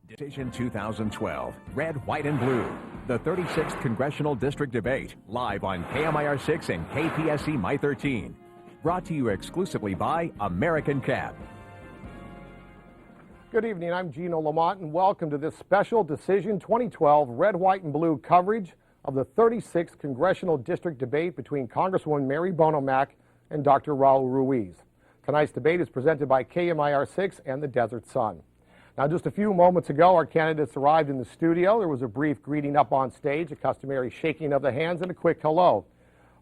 Decision 2012, Red, White, and Blue. The 36th Congressional District Debate, live on KMIR6 and KPSC My 13. Brought to you exclusively by American Cab. Good evening, I'm Gino Lamont, and welcome to this special Decision 2012 Red, White, and Blue coverage of the 36th Congressional District Debate between Congresswoman Mary Bono Mack and Dr. Raul Ruiz. Tonight's debate is presented by KMIR6 and the Desert Sun. Now, just a few moments ago, our candidates arrived in the studio. There was a brief greeting up on stage, a customary shaking of the hands, and a quick hello,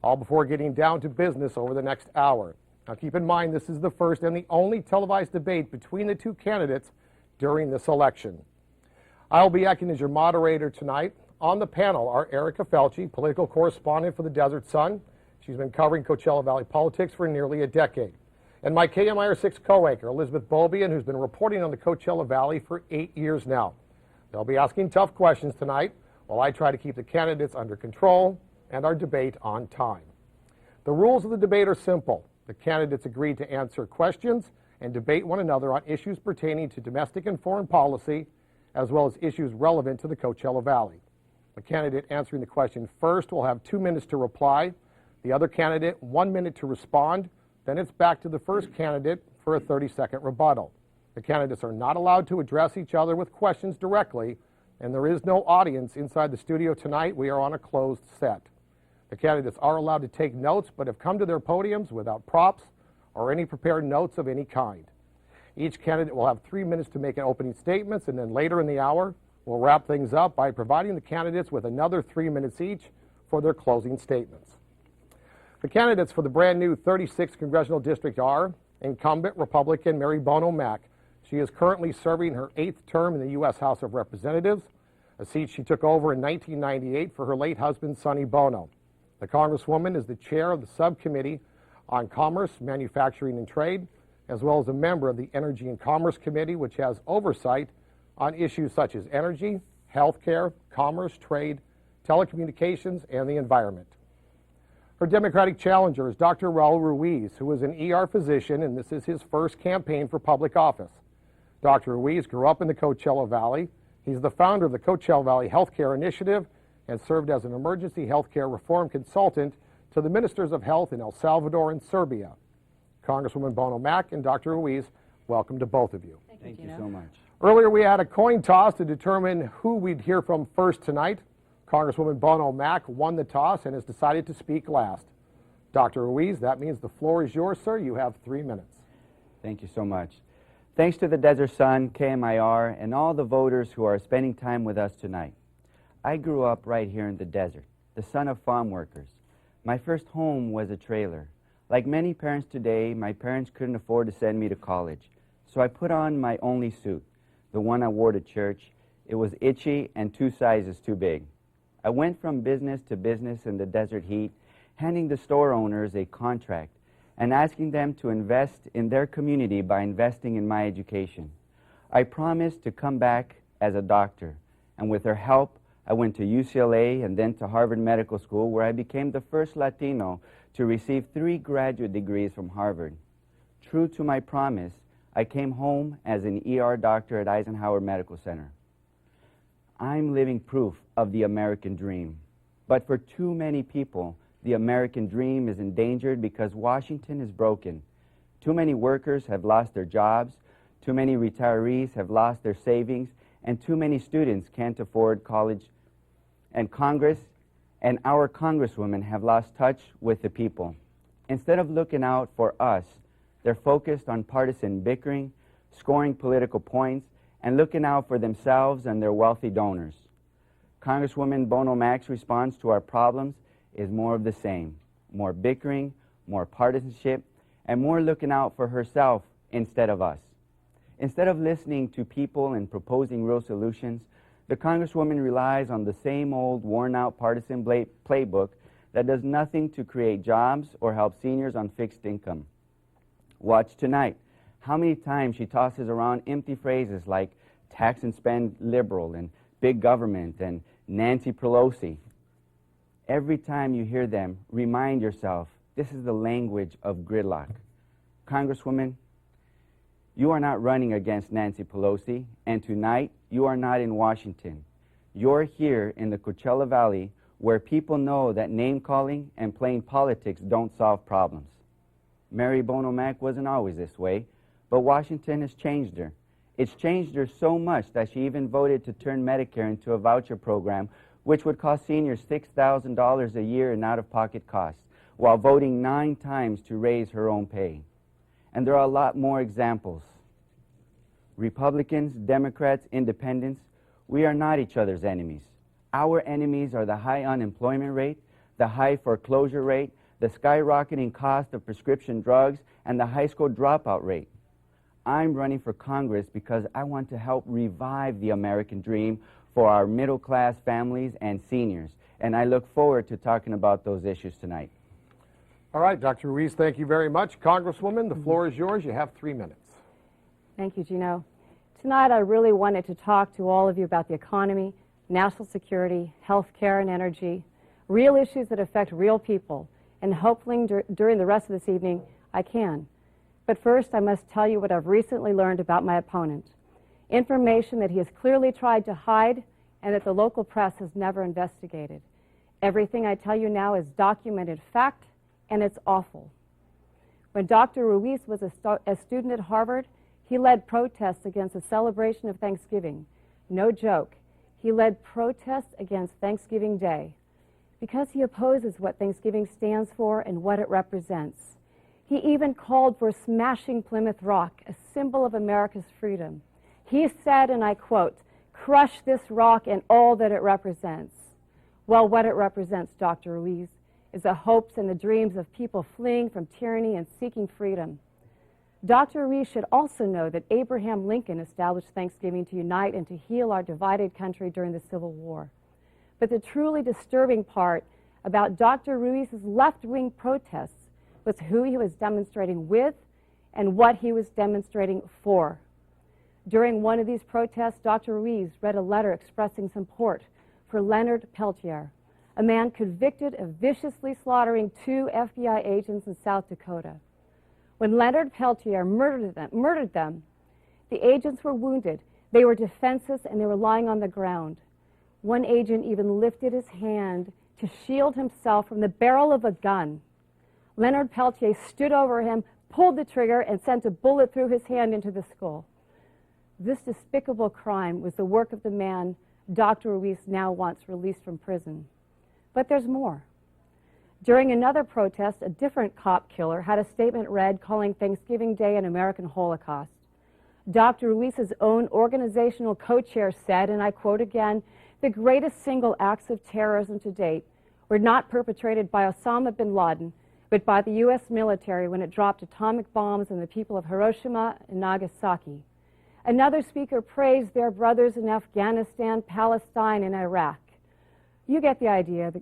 all before getting down to business over the next hour. Now, keep in mind, this is the first and the only televised debate between the two candidates during this election. I'll be acting as your moderator tonight. On the panel are Erica Felci, political correspondent for the Desert Sun. She's been covering Coachella Valley politics for nearly a decade. And my KMIR6 co-anchor, Elizabeth Bobian, who's been reporting on the Coachella Valley for 8 years now. They'll be asking tough questions tonight while I try to keep the candidates under control and our debate on time. The rules of the debate are simple. The candidates agreed to answer questions and debate one another on issues pertaining to domestic and foreign policy, as well as issues relevant to the Coachella Valley. The candidate answering the question first will have 2 minutes to reply. The other candidate, 1 minute to respond. Then it's back to the first candidate for a 30-second rebuttal. The candidates are not allowed to address each other with questions directly, and there is no audience inside the studio tonight. We are on a closed set. The candidates are allowed to take notes, but have come to their podiums without props or any prepared notes of any kind. Each candidate will have 3 minutes to make an opening statements, and then later in the hour, we'll wrap things up by providing the candidates with another 3 minutes each for their closing statements. The candidates for the brand new 36th Congressional District are incumbent Republican Mary Bono Mack. She is currently serving her 8th term in the U.S. House of Representatives, a seat she took over in 1998 for her late husband, Sonny Bono. The Congresswoman is the chair of the Subcommittee on Commerce, Manufacturing, and Trade, as well as a member of the Energy and Commerce Committee, which has oversight on issues such as energy, healthcare, commerce, trade, telecommunications, and the environment. Her Democratic challenger is Dr. Raul Ruiz, who is an ER physician, and this is his first campaign for public office. Dr. Ruiz grew up in the Coachella Valley. He's the founder of the Coachella Valley Healthcare Initiative and served as an emergency healthcare reform consultant to the ministers of health in El Salvador and Serbia. Congresswoman Bono Mack and Dr. Ruiz, welcome to both of you. Thank you so much. Earlier, we had a coin toss to determine who we'd hear from first tonight. Congresswoman Bono Mack won the toss and has decided to speak last. Dr. Ruiz, that means the floor is yours, sir. You have 3 minutes. Thank you so much. Thanks to the Desert Sun, KMIR, and all the voters who are spending time with us tonight. I grew up right here in the desert, the son of farm workers. My first home was a trailer. Like many parents today, my parents couldn't afford to send me to college, so I put on my only suit, the one I wore to church. It was itchy and 2 sizes too big. I went from business to business in the desert heat, handing the store owners a contract and asking them to invest in their community by investing in my education. I promised to come back as a doctor, and with their help, I went to UCLA and then to Harvard Medical School, where I became the first Latino to receive 3 graduate degrees from Harvard. True to my promise, I came home as an ER doctor at Eisenhower Medical Center. I'm living proof of the American dream. But for too many people, the American dream is endangered because Washington is broken. Too many workers have lost their jobs, too many retirees have lost their savings, and too many students can't afford college. And Congress and our Congresswomen have lost touch with the people. Instead of looking out for us, they're focused on partisan bickering, scoring political points, and looking out for themselves and their wealthy donors. Congresswoman Bono Mack's response to our problems is more of the same: more bickering, more partisanship, and more looking out for herself instead of us. Instead of listening to people and proposing real solutions, the Congresswoman relies on the same old worn-out partisan playbook that does nothing to create jobs or help seniors on fixed income. Watch tonight how many times she tosses around empty phrases like tax and spend liberal and big government and Nancy Pelosi. Every time you hear them, remind yourself, this is the language of gridlock. Congresswoman, you are not running against Nancy Pelosi, and tonight you are not in Washington. You're here in the Coachella Valley, where people know that name-calling and playing politics don't solve problems. Mary Bono Mack wasn't always this way, but Washington has changed her. It's changed her so much that she even voted to turn Medicare into a voucher program, which would cost seniors $6,000 a year in out-of-pocket costs, while voting 9 times to raise her own pay. And there are a lot more examples. Republicans, Democrats, Independents, we are not each other's enemies. Our enemies are the high unemployment rate, the high foreclosure rate, the skyrocketing cost of prescription drugs, and the high school dropout rate. I'm running for Congress because I want to help revive the American dream for our middle-class families and seniors, and I look forward to talking about those issues tonight. All right, Dr. Ruiz, thank you very much. Congresswoman, the floor is yours. You have 3 minutes. Thank you, Gino. Tonight, I really wanted to talk to all of you about the economy, national security, health care, and energy, real issues that affect real people, and hopefully during the rest of this evening, I can. But first, I must tell you what I've recently learned about my opponent. Information that he has clearly tried to hide and that the local press has never investigated. Everything I tell you now is documented fact, and it's awful. When Dr. Ruiz was a student at Harvard, he led protests against the celebration of Thanksgiving. No joke. He led protests against Thanksgiving Day because he opposes what Thanksgiving stands for and what it represents. He even called for smashing Plymouth Rock, a symbol of America's freedom. He said, and I quote, "Crush this rock and all that it represents." Well, what it represents, Dr. Ruiz, is the hopes and the dreams of people fleeing from tyranny and seeking freedom. Dr. Ruiz should also know that Abraham Lincoln established Thanksgiving to unite and to heal our divided country during the Civil War. But the truly disturbing part about Dr. Ruiz's left-wing protests was who he was demonstrating with and what he was demonstrating for. During one of these protests, Dr. Ruiz read a letter expressing support for Leonard Peltier, a man convicted of viciously slaughtering 2 FBI agents in South Dakota. When Leonard Peltier murdered them, the agents were wounded. They were defenseless and they were lying on the ground. One agent even lifted his hand to shield himself from the barrel of a gun. Leonard Peltier stood over him, pulled the trigger, and sent a bullet through his hand into the skull. This despicable crime was the work of the man Dr. Ruiz now wants released from prison. But there's more. During another protest, a different cop killer had a statement read calling Thanksgiving Day an American Holocaust. Dr. Ruiz's own organizational co-chair said, and I quote again, "The greatest single acts of terrorism to date were not perpetrated by Osama bin Laden, but by the U.S. military when it dropped atomic bombs on the people of Hiroshima and Nagasaki." Another speaker praised their brothers in Afghanistan, Palestine, and Iraq. You get the idea.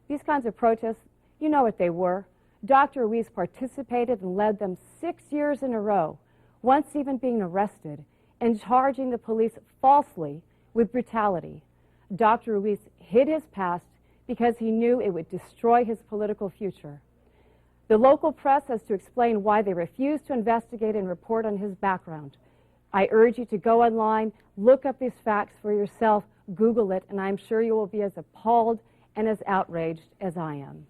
These kinds of protests, you know what they were. Dr. Ruiz participated and led them 6 years in a row, once even being arrested and charging the police falsely with brutality. Dr. Ruiz hid his past because he knew it would destroy his political future. The local press has to explain why they refused to investigate and report on his background. I urge you to go online, look up these facts for yourself, Google it, and I'm sure you will be as appalled and as outraged as I am.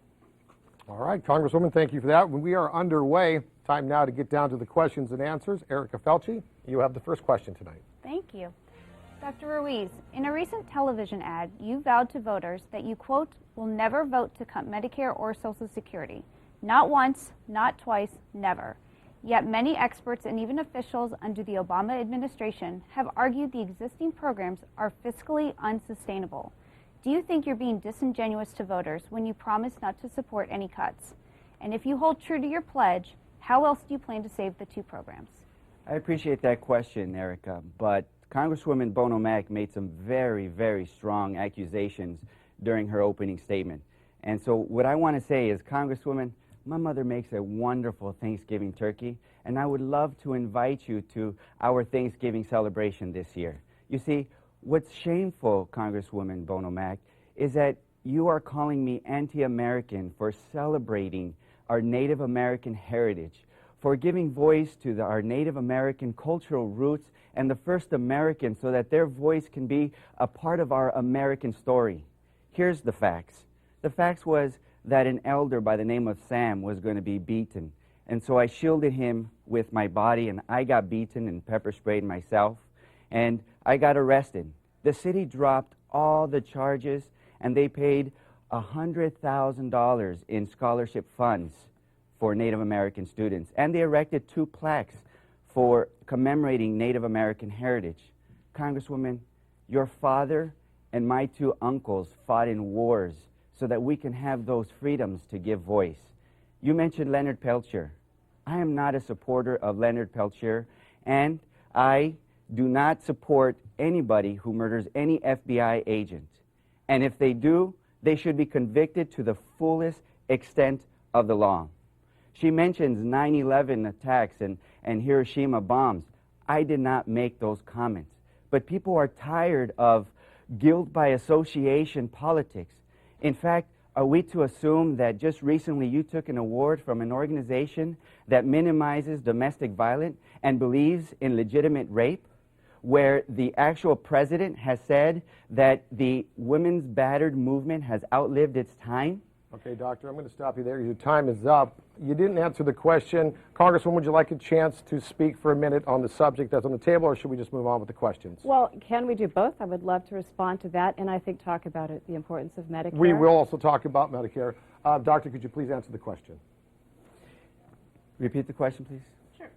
All right, Congresswoman, thank you for that. We are underway. Time now to get down to the questions and answers. Erica Felci, you have the first question tonight. Thank you. Dr. Ruiz, in a recent television ad, you vowed to voters that you, quote, will never vote to cut Medicare or Social Security. Not once, not twice, never. Yet many experts and even officials under the Obama administration have argued the existing programs are fiscally unsustainable. Do you think you're being disingenuous to voters when you promise not to support any cuts? And if you hold true to your pledge, how else do you plan to save the 2 programs? I appreciate that question, Erica, but Congresswoman Bono Mack made some very, very strong accusations during her opening statement. And so what I want to say is, Congresswoman, my mother makes a wonderful Thanksgiving turkey, and I would love to invite you to our Thanksgiving celebration this year. You see, what's shameful, Congresswoman Bono Mack, is that you are calling me anti-American for celebrating our Native American heritage, for giving voice to our Native American cultural roots and the first Americans so that their voice can be a part of our American story. Here's the facts. The facts was that an elder by the name of Sam was going to be beaten. And so I shielded him with my body, and I got beaten and pepper sprayed myself, and I got arrested. The city dropped all the charges, and they paid $100,000 in scholarship funds for Native American students. And they erected 2 plaques for commemorating Native American heritage. Congresswoman, your father and my 2 uncles fought in wars so that we can have those freedoms to give voice. You mentioned Leonard Peltier. I am not a supporter of Leonard Peltier, and I do not support anybody who murders any FBI agent. And if they do, they should be convicted to the fullest extent of the law. She mentions 9/11 attacks and Hiroshima bombs. I did not make those comments. But people are tired of guilt by association politics. In fact, are we to assume that just recently you took an award from an organization that minimizes domestic violence and believes in legitimate rape, where the actual president has said that the women's battered movement has outlived its time? Okay, Doctor, I'm going to stop you there. Your time is up. You didn't answer the question. Congresswoman, would you like a chance to speak for a minute on the subject that's on the table, or should we just move on with the questions? Well, can we do both? I would love to respond to that, and I think talk about it, the importance of Medicare. We will also talk about Medicare. Doctor, could you please answer the question? Repeat the question, please. Sure.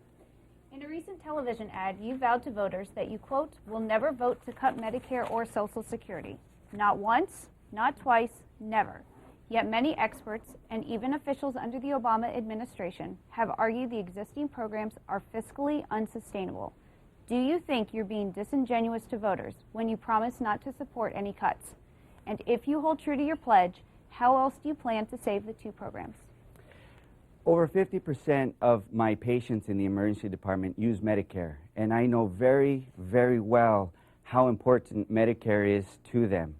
In a recent television ad, you vowed to voters that you, quote, will never vote to cut Medicare or Social Security. Not once, not twice, never. Yet many experts and even officials under the Obama administration have argued the existing programs are fiscally unsustainable. Do you think you're being disingenuous to voters when you promise not to support any cuts? And if you hold true to your pledge, how else do you plan to save the 2 programs? Over 50% of my patients in the emergency department use Medicare, and I know very, very well how important Medicare is to them.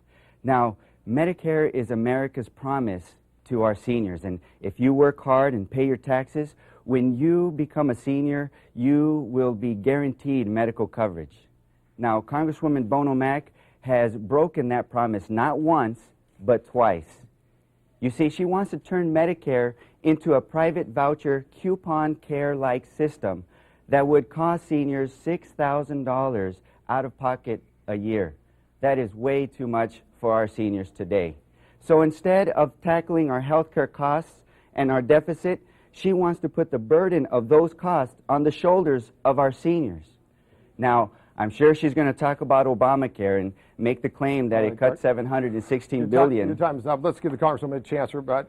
Now, Medicare is America's promise to our seniors, and if you work hard and pay your taxes, when you become a senior, you will be guaranteed medical coverage. Now, Congresswoman Bono Mack has broken that promise not once, but twice. You see, she wants to turn Medicare into a private voucher coupon care-like system that would cost seniors $6,000 out of pocket a year. That is way too much for our seniors today. So instead of tackling our health care costs and our deficit, she wants to put the burden of those costs on the shoulders of our seniors. Now, I'm sure she's going to talk about Obamacare and make the claim that it cut $716 billion. Your time is up. Let's give the Congresswoman a chance, but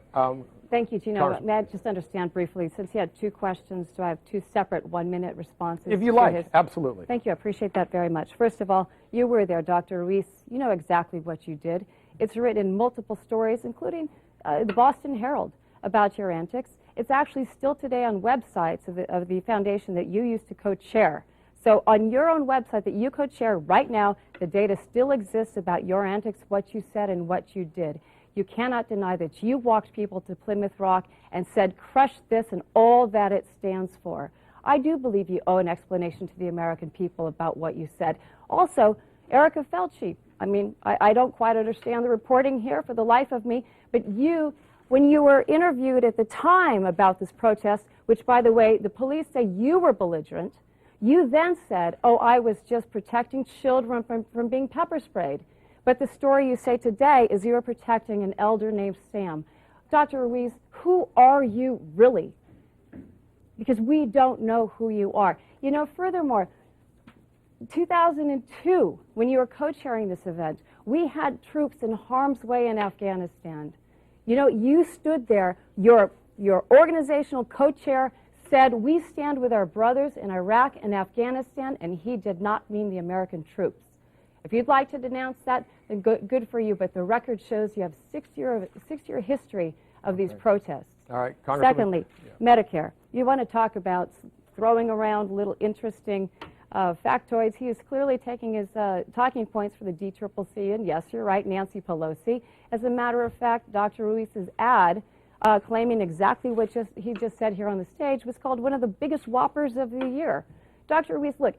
thank you, Gino. May I just understand briefly, since you had 2 questions, do I have 2 separate 1-minute responses? If you like, absolutely. Thank you. I appreciate that very much. First of all, you were there, Dr. Ruiz. You know exactly what you did. It's written in multiple stories, including the Boston Herald, about your antics. It's actually still today on websites of the foundation that you used to co-chair. So on your own website that you co-chair right now, the data still exists about your antics, what you said and what you did. You cannot deny that you walked people to Plymouth Rock and said, crush this and all that it stands for. I do believe you owe an explanation to the American people about what you said. Also, Erica Felci, I mean, I don't quite understand the reporting here for the life of me, but you, when you were interviewed at the time about this protest, which, by the way, the police say you were belligerent, you then said, oh, I was just protecting children from being pepper sprayed. But the story you say today is you were protecting an elder named Sam. Dr. Ruiz, who are you really? Because we don't know who you are. You know, furthermore, 2002, when you were co-chairing this event, we had troops in harm's way in Afghanistan. You know, you stood there, your organizational co-chair said, we stand with our brothers in Iraq and Afghanistan, and he did not mean the American troops. If you'd like to denounce that, then good for you, but the record shows you have a 6-year history of these protests. All right, Secondly, Medicare. You want to talk about throwing around little interesting factoids. He is clearly taking his talking points for the DCCC, and yes, you're right, Nancy Pelosi. As a matter of fact, Dr. Ruiz's ad claiming exactly what he just said here on the stage, was called one of the biggest whoppers of the year. Dr. Ruiz, look,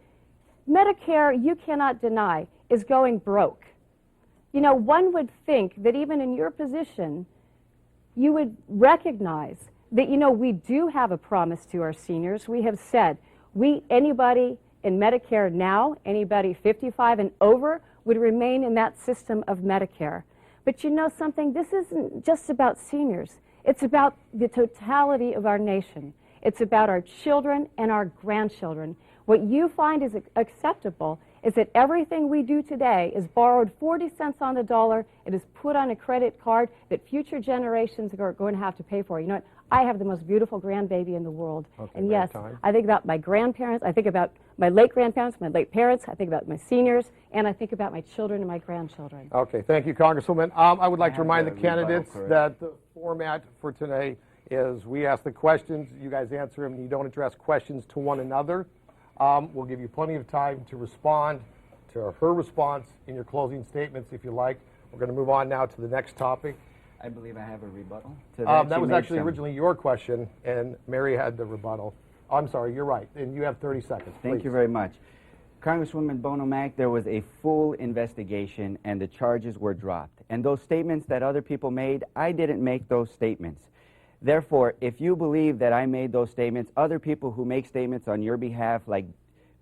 Medicare, you cannot deny, is going broke. You know, one would think that even in your position, you would recognize that, you know, we do have a promise to our seniors. We have said, anybody in Medicare now, anybody 55 and over, would remain in that system of Medicare. But you know something? This isn't just about seniors. It's about the totality of our nation. It's about our children and our grandchildren. What you find is acceptable is that everything we do today is borrowed 40 cents on the dollar. It is put on a credit card that future generations are going to have to pay for. You know what? I have the most beautiful grandbaby in the world. Okay, and yes, I think about my grandparents. I think about my late grandparents, my late parents. I think about my seniors. And I think about my children and my grandchildren. Okay, thank you, Congresswoman. I would like to remind the candidates that the format for today is we ask the questions, you guys answer them, and you don't address questions to one another. We'll give you plenty of time to respond to her response in your closing statements if you like. We're going to move on now to the next topic. I believe I have a rebuttal to that. That was actually originally your question, and Mary had the rebuttal. I'm sorry, you're right, and you have 30 seconds. Thank you very much. Congresswoman Bono Mack, there was a full investigation, and the charges were dropped. And those statements that other people made, I didn't make those statements. Therefore, if you believe that I made those statements, other people who make statements on your behalf, like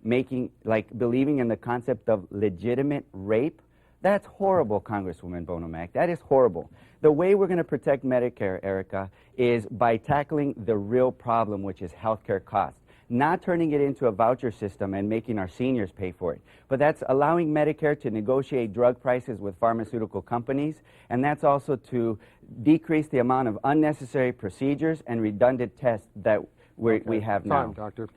believing in the concept of legitimate rape, that's horrible, Congresswoman Bono Mack. That is horrible. The way we're going to protect Medicare, Erica, is by tackling the real problem, which is health care costs. Not turning it into a voucher system and making our seniors pay for it. But that's allowing Medicare to negotiate drug prices with pharmaceutical companies, and that's also to decrease the amount of unnecessary procedures and redundant tests that we have now. Time, Doctor.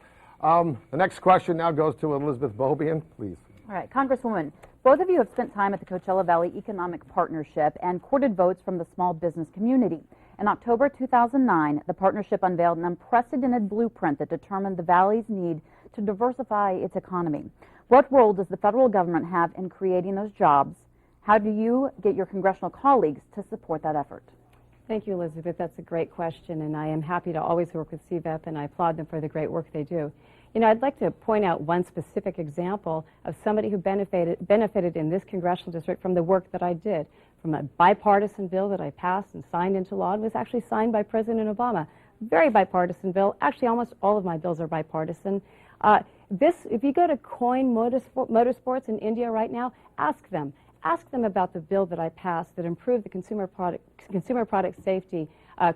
The next question now goes to Elizabeth Bobian, please. All right, Congresswoman, both of you have spent time at the Coachella Valley Economic Partnership and courted votes from the small business community. In October 2009, the partnership unveiled an unprecedented blueprint that determined the Valley's need to diversify its economy. What role does the federal government have in creating those jobs? How do you get your congressional colleagues to support that effort? Thank you, Elizabeth. That's a great question, and I am happy to always work with CVEP, and I applaud them for the great work they do. You know, I'd like to point out one specific example of somebody who benefited in this congressional district from the work that I did, from a bipartisan bill that I passed and signed into law. It was actually signed by President Obama. Very bipartisan bill. Actually, almost all of my bills are bipartisan. If you go to Coin Motorsports in India right now, ask them about the bill that I passed that improved the Consumer Product Safety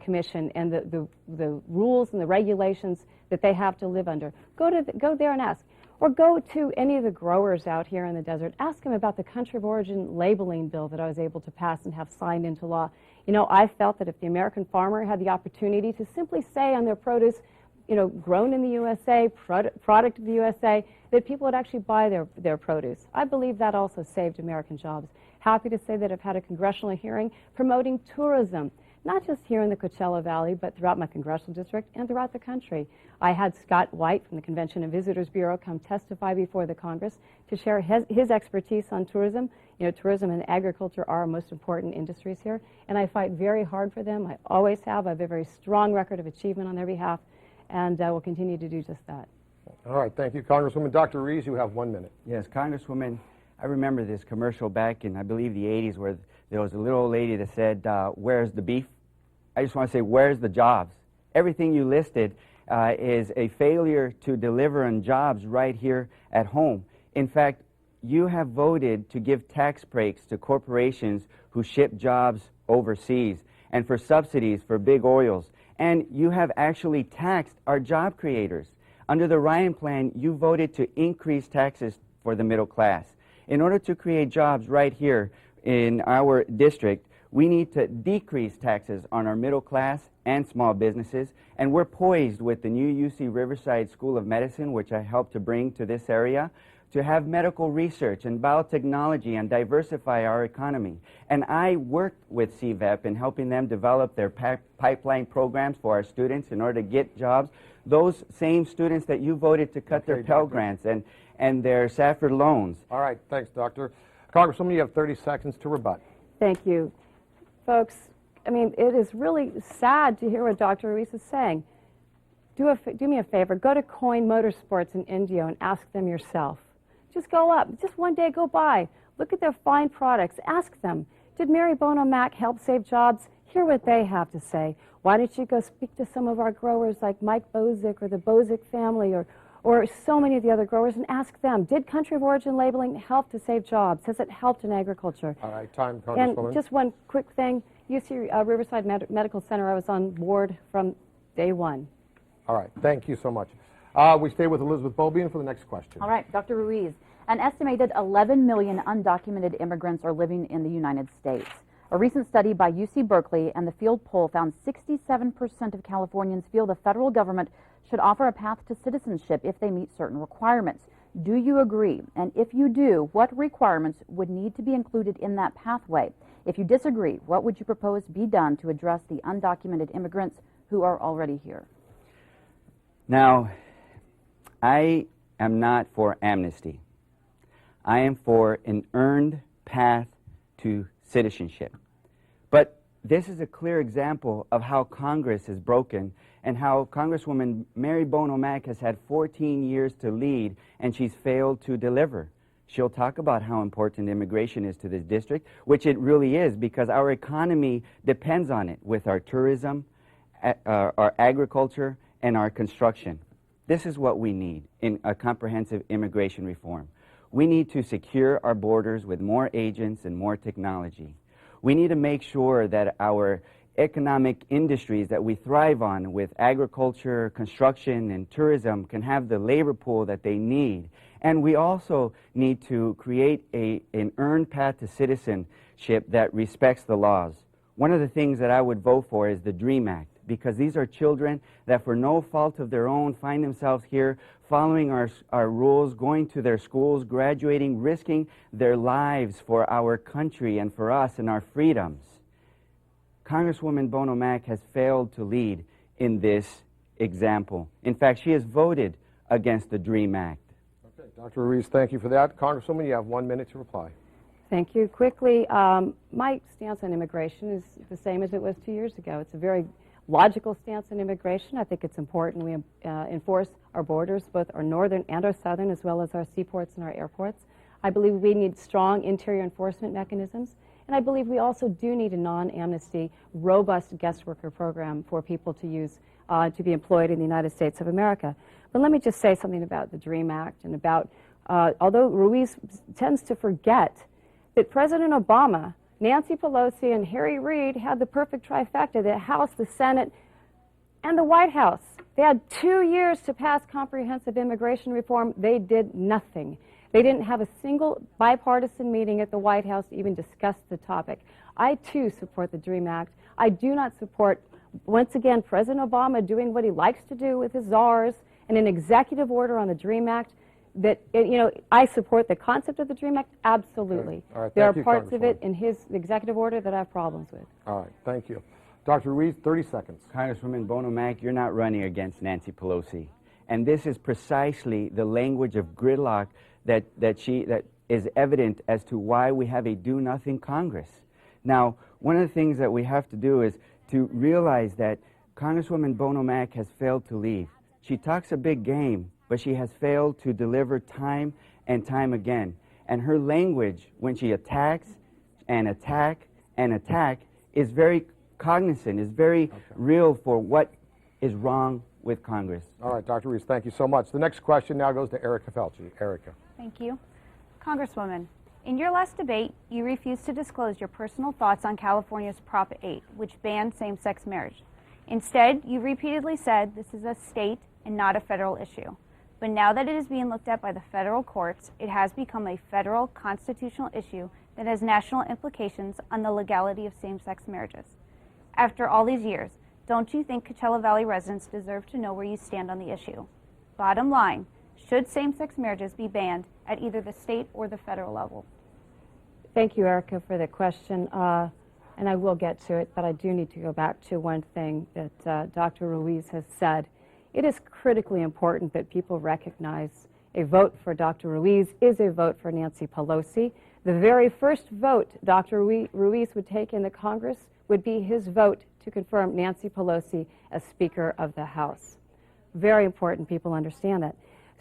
Commission and the rules and the regulations that they have to live under. Go there and ask. Or go to any of the growers out here in the desert. Ask them about the country of origin labeling bill that I was able to pass and have signed into law. You know, I felt that if the American farmer had the opportunity to simply say on their produce, you know, grown in the USA, product of the USA, that people would actually buy their produce. I believe that also saved American jobs. Happy to say that I've had a congressional hearing promoting tourism, not just here in the Coachella Valley, but throughout my congressional district and throughout the country. I had Scott White from the Convention and Visitors Bureau come testify before the Congress to share his expertise on tourism. You know, tourism and agriculture are our most important industries here, and I fight very hard for them. I always have. I have a very strong record of achievement on their behalf, and I will continue to do just that. All right, thank you, Congresswoman. Dr. Ruiz, you have 1 minute. Yes, Congresswoman, I remember this commercial back in, I believe, the 80s where there was a little old lady that said, where's the beef? I just want to say, where's the jobs? Everything you listed is a failure to deliver on jobs right here at home. In fact, you have voted to give tax breaks to corporations who ship jobs overseas and for subsidies for big oils. And you have actually taxed our job creators. Under the Ryan Plan, you voted to increase taxes for the middle class. In order to create jobs right here in our district, we need to decrease taxes on our middle class and small businesses, and we're poised with the new UC Riverside School of Medicine, which I helped to bring to this area, to have medical research and biotechnology and diversify our economy. And I worked with CVEP in helping them develop their pipeline programs for our students in order to get jobs. Those same students that you voted to cut their Pell Grants and their Safford loans. All right, thanks, Doctor. Congresswoman, you have 30 seconds to rebut. Thank you. Folks, I mean, it is really sad to hear what Dr. Ruiz is saying. Do me a favor, go to Coin Motorsports in Indio and ask them yourself. Just go up, just one day go by, look at their fine products, ask them, did Mary Bono Mack help save jobs? Hear what they have to say. Why don't you go speak to some of our growers like Mike Bozick or the Bozick family or so many of the other growers and ask them, did country of origin labeling help to save jobs? Has it helped in agriculture? All right, time, Congresswoman. And just one quick thing, UC Riverside Medical Center, I was on board from day one. All right, thank you so much. We stay with Elizabeth Beaubien for the next question. All right, Dr. Ruiz, an estimated 11 million undocumented immigrants are living in the United States. A recent study by UC Berkeley and the field poll found 67% of Californians feel the federal government should offer a path to citizenship if they meet certain requirements. Do you agree? And if you do, what requirements would need to be included in that pathway? If you disagree, what would you propose be done to address the undocumented immigrants who are already here? Now, I am not for amnesty. I am for an earned path to citizenship. But this is a clear example of how Congress is broken and how Congresswoman Mary Bono Mack has had 14 years to lead and she's failed to deliver. She'll talk about how important immigration is to this district, which it really is because our economy depends on it with our tourism, our agriculture, and our construction. This is what we need in a comprehensive immigration reform. We need to secure our borders with more agents and more technology. We need to make sure that our economic industries that we thrive on with agriculture, construction, and tourism can have the labor pool that they need. And we also need to create an earned path to citizenship that respects the laws. One of the things that I would vote for is the DREAM Act, because these are children that for no fault of their own find themselves here following our rules, going to their schools, graduating, risking their lives for our country and for us and our freedoms. Congresswoman Bono Mack has failed to lead in this example. In fact, she has voted against the DREAM Act. Okay, Dr. Ruiz, thank you for that. Congresswoman, you have 1 minute to reply. Thank you. Quickly, my stance on immigration is the same as it was 2 years ago. It's a very logical stance on immigration. I think it's important we enforce our borders, both our northern and our southern, as well as our seaports and our airports. I believe we need strong interior enforcement mechanisms, and I believe we also do need a non-amnesty, robust guest worker program for people to use to be employed in the United States of America. But let me just say something about the DREAM Act and about, although Ruiz tends to forget that President Obama, Nancy Pelosi, and Harry Reid had the perfect trifecta, the House, the Senate, and the White House. They had 2 years to pass comprehensive immigration reform. They did nothing. They didn't have a single bipartisan meeting at the White House to even discuss the topic. I, too, support the DREAM Act. I do not support, once again, President Obama doing what he likes to do with his czars and an executive order on the DREAM Act. That, you know, I support the concept of the DREAM Act, absolutely. Okay. All right, there are thank you, parts of it Congresswoman. in his executive order that I have problems with. All right, thank you. Dr. Ruiz, 30 seconds. Congresswoman Bono Mack, you're not running against Nancy Pelosi. And this is precisely the language of gridlock that is evident as to why we have a do-nothing Congress. Now, one of the things that we have to do is to realize that Congresswoman Bono Mack has failed to lead. She talks a big game, but she has failed to deliver time and time again. And her language, when she attacks and attack and attack, is very cognizant, is very real for what is wrong with Congress. All right, Dr. Ruiz, thank you so much. The next question now goes to Erica Felci. Erica. Thank you. Congresswoman, in your last debate, you refused to disclose your personal thoughts on California's Prop 8, which banned same-sex marriage. Instead, you repeatedly said this is a state and not a federal issue. But now that it is being looked at by the federal courts, it has become a federal constitutional issue that has national implications on the legality of same-sex marriages. After all these years, don't you think Coachella Valley residents deserve to know where you stand on the issue? Bottom line, should same-sex marriages be banned at either the state or the federal level? Thank you, Erica, for the question, and I will get to it, but I do need to go back to one thing that Dr. Ruiz has said. It is critically important that people recognize a vote for Dr. Ruiz is a vote for Nancy Pelosi. The very first vote Dr. Ruiz would take in the Congress would be his vote to confirm Nancy Pelosi as Speaker of the House. Very important, people understand that.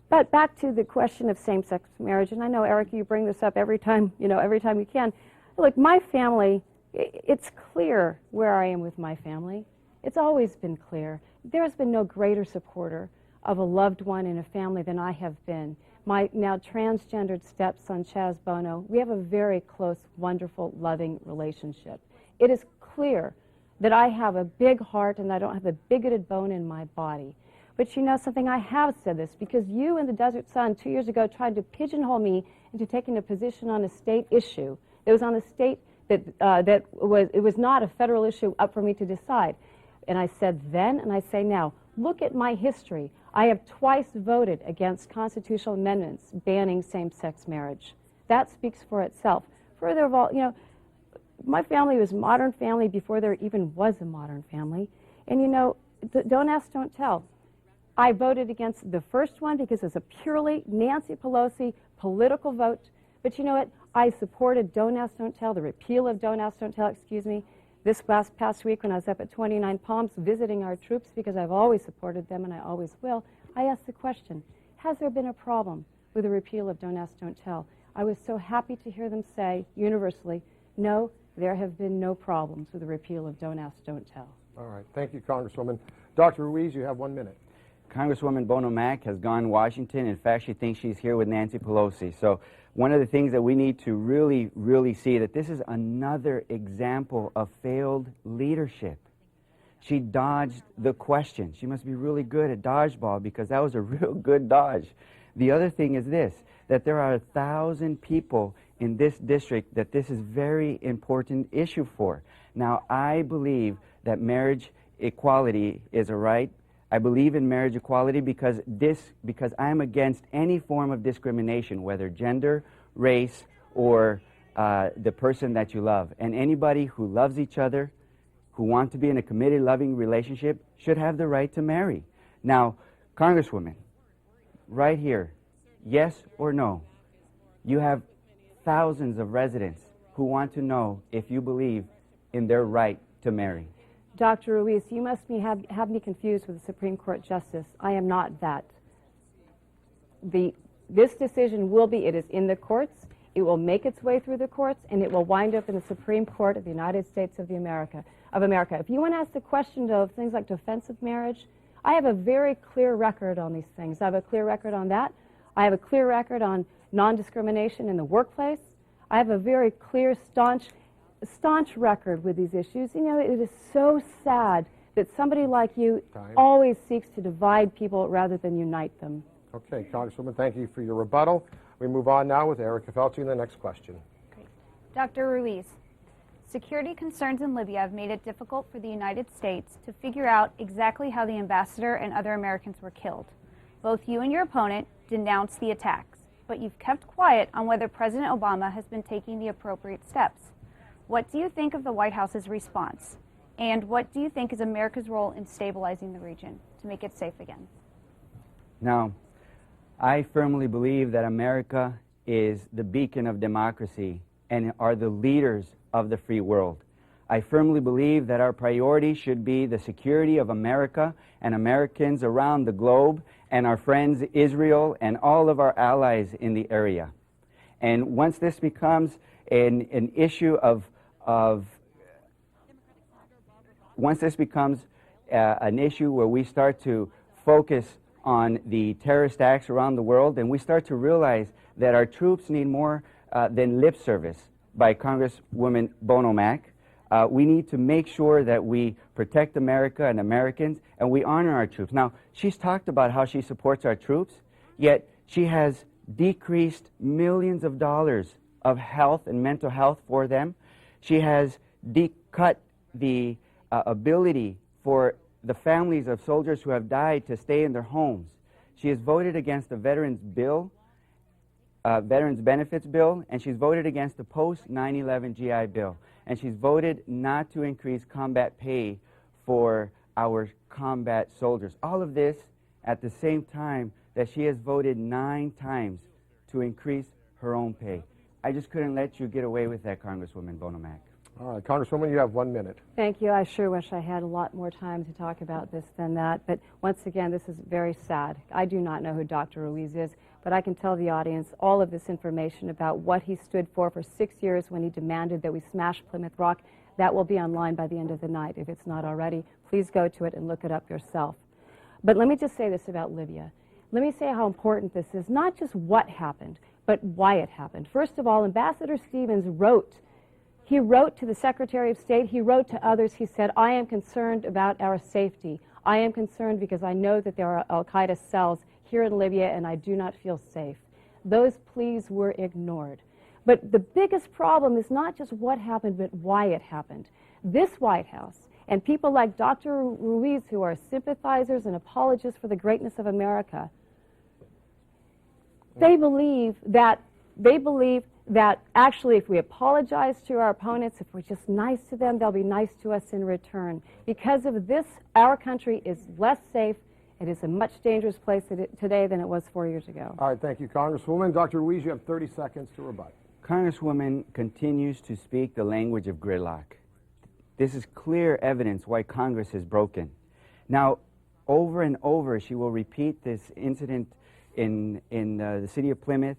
But back to the question of same-sex marriage, and I know, Erica, you bring this up every time you can. Look, my family, it's clear where I am with my family. It's always been clear. There's been no greater supporter of a loved one in a family than I have been. My now transgendered stepson, Chaz Bono, we have a very close, wonderful, loving relationship. It is clear that I have a big heart and I don't have a bigoted bone in my body. But you know something, I have said this because you in the Desert Sun 2 years ago tried to pigeonhole me into taking a position on a state issue. It was on a state it was not a federal issue up for me to decide. And I said then and I say now, look at my history. I have twice voted against constitutional amendments banning same-sex marriage. That speaks for itself. Further of all, you know, my family was a modern family before there even was a modern family. And you know, don't ask, don't tell. I voted against the first one because it was a purely Nancy Pelosi political vote. But you know what? I supported Don't Ask, Don't Tell, the repeal of Don't Ask, Don't Tell, excuse me, this past week when I was up at 29 Palms visiting our troops, because I've always supported them and I always will. I asked the question, has there been a problem with the repeal of Don't Ask, Don't Tell? I was so happy to hear them say universally, no, there have been no problems with the repeal of Don't Ask, Don't Tell. All right. Thank you, Congresswoman. Dr. Ruiz, you have 1 minute. Congresswoman Bono Mack has gone to Washington. In fact, she thinks she's here with Nancy Pelosi. So one of the things that we need to really see that this is another example of failed leadership. She dodged the question. She must be really good at dodgeball because that was a real good dodge. The other thing is this, that there are 1,000 people in this district that this is very important issue for. Now, I believe that marriage equality is a right. I believe in marriage equality because I'm against any form of discrimination, whether gender, race, or the person that you love. And anybody who loves each other, who want to be in a committed, loving relationship, should have the right to marry. Now, Congresswoman, right here, yes or no, you have thousands of residents who want to know if you believe in their right to marry. Dr. Ruiz, you must have me confused with a Supreme Court justice. I am not that. This decision it is in the courts, it will make its way through the courts, and it will wind up in the Supreme Court of the United States of America. If you want to ask the question of things like defensive marriage, I have a very clear record on these things. I have a clear record on that. I have a clear record on non-discrimination in the workplace. I have a very clear, staunch record with these issues. You know, it is so sad that somebody like you always seeks to divide people rather than unite them. Okay, Congresswoman, thank you for your rebuttal. We move on now with Erica Felty and the next question. Great. Dr. Ruiz, security concerns in Libya have made it difficult for the United States to figure out exactly how the ambassador and other Americans were killed. Both you and your opponent denounced the attacks, but you've kept quiet on whether President Obama has been taking the appropriate steps. What do you think of the White House's response? And what do you think is America's role in stabilizing the region to make it safe again? Now, I firmly believe that America is the beacon of democracy and are the leaders of the free world. I firmly believe that our priority should be the security of America and Americans around the globe and our friends Israel and all of our allies in the area. And once this becomes an issue an issue where we start to focus on the terrorist acts around the world, and we start to realize that our troops need more than lip service by Congresswoman Bono Mack. We need to make sure that we protect America and Americans, and we honor our troops. Now, she's talked about how she supports our troops, yet she has decreased millions of dollars of health and mental health for them. She has cut the ability for the families of soldiers who have died to stay in their homes. She has voted against the Veterans Benefits Bill, and she's voted against the post-9/11 GI Bill. And she's voted not to increase combat pay for our combat soldiers. All of this at the same time that she has voted 9 times to increase her own pay. I just couldn't let you get away with that, Congresswoman Bono Mack. All right, Congresswoman, you have 1 minute. Thank you. I sure wish I had a lot more time to talk about this than that. But once again, this is very sad. I do not know who Dr. Ruiz is, but I can tell the audience all of this information about what he stood for 6 years when he demanded that we smash Plymouth Rock. That will be online by the end of the night. If it's not already, please go to it and look it up yourself. But let me just say this about Libya. Let me say how important this is, not just what happened, but why it happened. First of all, Ambassador Stevens wrote. He wrote to the Secretary of State. He wrote to others. He said, I am concerned about our safety. I am concerned because I know that there are al-Qaeda cells here in Libya and I do not feel safe. Those pleas were ignored. But the biggest problem is not just what happened, but why it happened. This White House and people like Dr. Ruiz, who are sympathizers and apologists for the greatness of America, they believe that actually if we apologize to our opponents, if we're just nice to them, they'll be nice to us in return. Because of this, our country is less safe. It is a much dangerous place today than it was 4 years ago. All right, thank you, Congresswoman. Dr. Ruiz, you have 30 seconds to rebut. Congresswoman continues to speak the language of gridlock. This is clear evidence why Congress is broken. Now, over and over, she will repeat this incident in the city of Plymouth,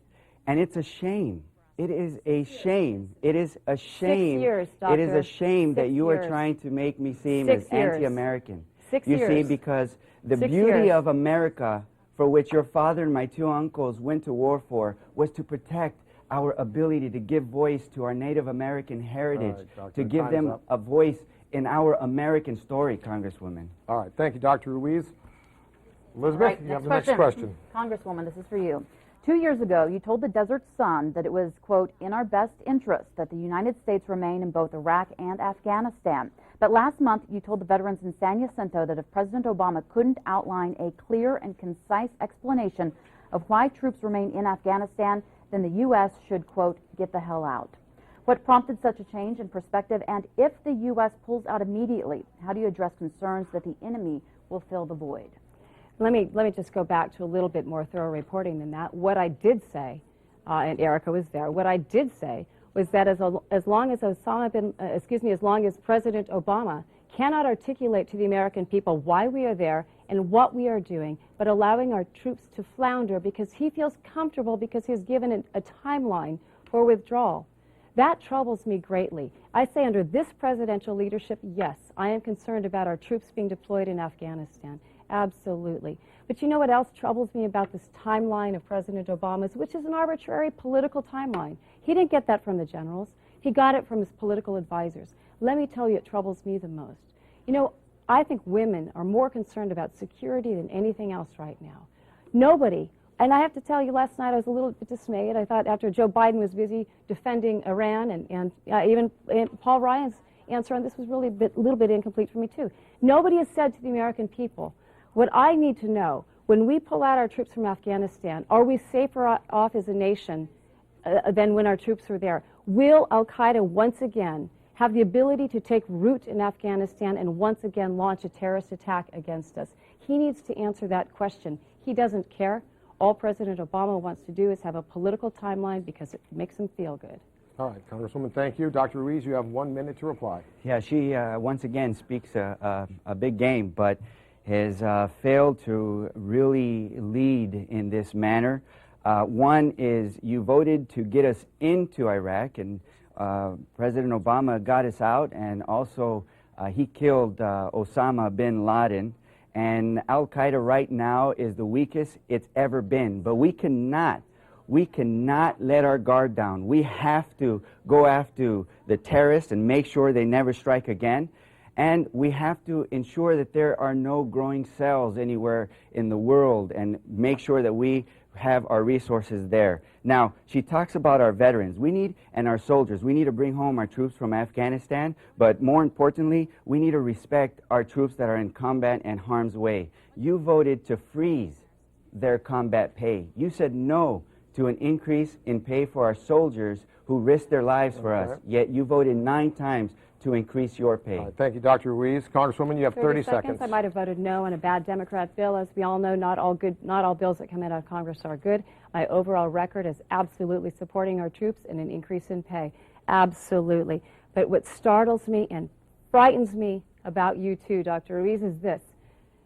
and it's a shame. It is a shame. It is a shame. 6 years, Doctor. It is a shame that you are 6 years. trying to make me seem 6 as years. anti-American. 6 You years. see, because the 6 beauty years. of America, for which your father and my two uncles went to war for, was to protect our ability to give voice to our Native American heritage, right, Doctor, to give time's them up. a voice in our American story, Congresswoman. All right, thank you, Dr. Ruiz. Elizabeth, Right, you have the next question. Congresswoman, this is for you. 2 years ago, you told the Desert Sun that it was, quote, in our best interest that the United States remain in both Iraq and Afghanistan. But last month, you told the veterans in San Jacinto that if President Obama couldn't outline a clear and concise explanation of why troops remain in Afghanistan, then the U.S. should, quote, get the hell out. What prompted such a change in perspective? And if the U.S. pulls out immediately, how do you address concerns that the enemy will fill the void? Let me just go back to a little bit more thorough reporting than that. What I did say, and Erica was there, what I did say was that as long as as long as President Obama cannot articulate to the American people why we are there and what we are doing, but allowing our troops to flounder because he feels comfortable because he's given a timeline for withdrawal. That troubles me greatly. I say under this presidential leadership, yes, I am concerned about our troops being deployed in Afghanistan. Absolutely. But you know what else troubles me about this timeline of President Obama's, which is an arbitrary political timeline. He didn't get that from the generals. He got it from his political advisors. Let me tell you, it troubles me the most. You know, I think women are more concerned about security than anything else right now. Nobody, and I have to tell you, last night I was a little bit dismayed. I thought after Joe Biden was busy defending Iran, and even Paul Ryan's answer on this was really a little bit incomplete for me too. Nobody has said to the American people, what I need to know, when we pull out our troops from Afghanistan, are we safer off as a nation than when our troops were there? Will al-Qaeda once again have the ability to take root in Afghanistan and once again launch a terrorist attack against us? He needs to answer that question. He doesn't care. All President Obama wants to do is have a political timeline because it makes him feel good. All right, Congresswoman, thank you. Dr. Ruiz, you have 1 minute to reply. Yeah, she once again speaks a big game, but has failed to really lead in this manner. One is you voted to get us into Iraq, and President Obama got us out, and also he killed Osama bin Laden. And al-Qaeda right now is the weakest it's ever been. But we cannot let our guard down. We have to go after the terrorists and make sure they never strike again. And we have to ensure that there are no growing cells anywhere in the world and make sure that we have our resources there. Now, she talks about our veterans and our soldiers. We need to bring home our troops from Afghanistan, but more importantly, we need to respect our troops that are in combat and harm's way. You voted to freeze their combat pay. You said no to an increase in pay for our soldiers who risked their lives for us, yet you voted 9 times to increase your pay. Thank you, Dr. Ruiz. Congresswoman, you have 30 seconds. I might have voted no on a bad Democrat bill. As we all know, not all bills that come out of Congress are good. My overall record is absolutely supporting our troops and an increase in pay. Absolutely. But what startles me and frightens me about you too, Dr. Ruiz, is this.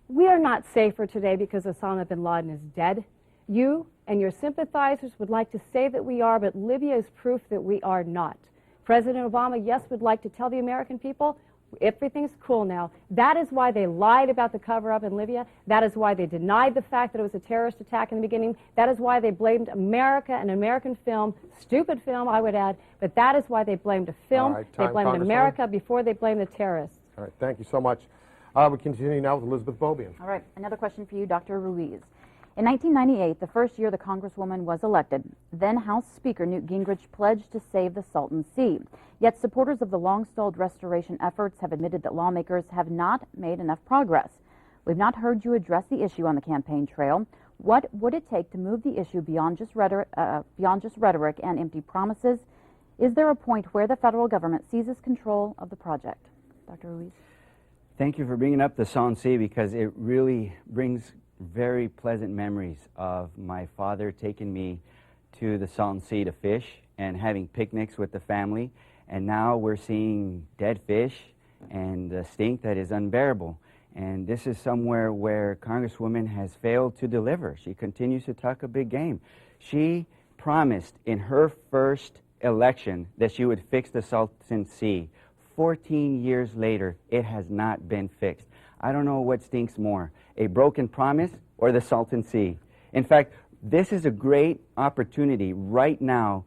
We are not safer today because Osama bin Laden is dead. You and your sympathizers would like to say that we are, but Libya is proof that we are not. President Obama, yes, would like to tell the American people everything's cool now. That is why they lied about the cover-up in Libya. That is why they denied the fact that it was a terrorist attack in the beginning. That is why they blamed America and American film, stupid film, I would add, but that is why they blamed a film. They blamed America before they blamed the terrorists. All right, thank you so much. We continue now with Elizabeth Bobian. All right, another question for you, Dr. Ruiz. In 1998, the first year the Congresswoman was elected, then House Speaker Newt Gingrich pledged to save the Salton Sea. Yet supporters of the long-stalled restoration efforts have admitted that lawmakers have not made enough progress. We've not heard you address the issue on the campaign trail. What would it take to move the issue beyond just rhetoric and empty promises? Is there a point where the federal government seizes control of the project? Dr. Ruiz. Thank you for bringing up the Salton Sea, because it really brings very pleasant memories of my father taking me to the Salton Sea to fish and having picnics with the family. And now we're seeing dead fish and the stink that is unbearable. And this is somewhere where Congresswoman has failed to deliver. She continues to talk a big game. She promised in her first election that she would fix the Salton Sea. 14 years later, it has not been fixed. I don't know what stinks more, a broken promise or the Salton Sea. In fact, this is a great opportunity right now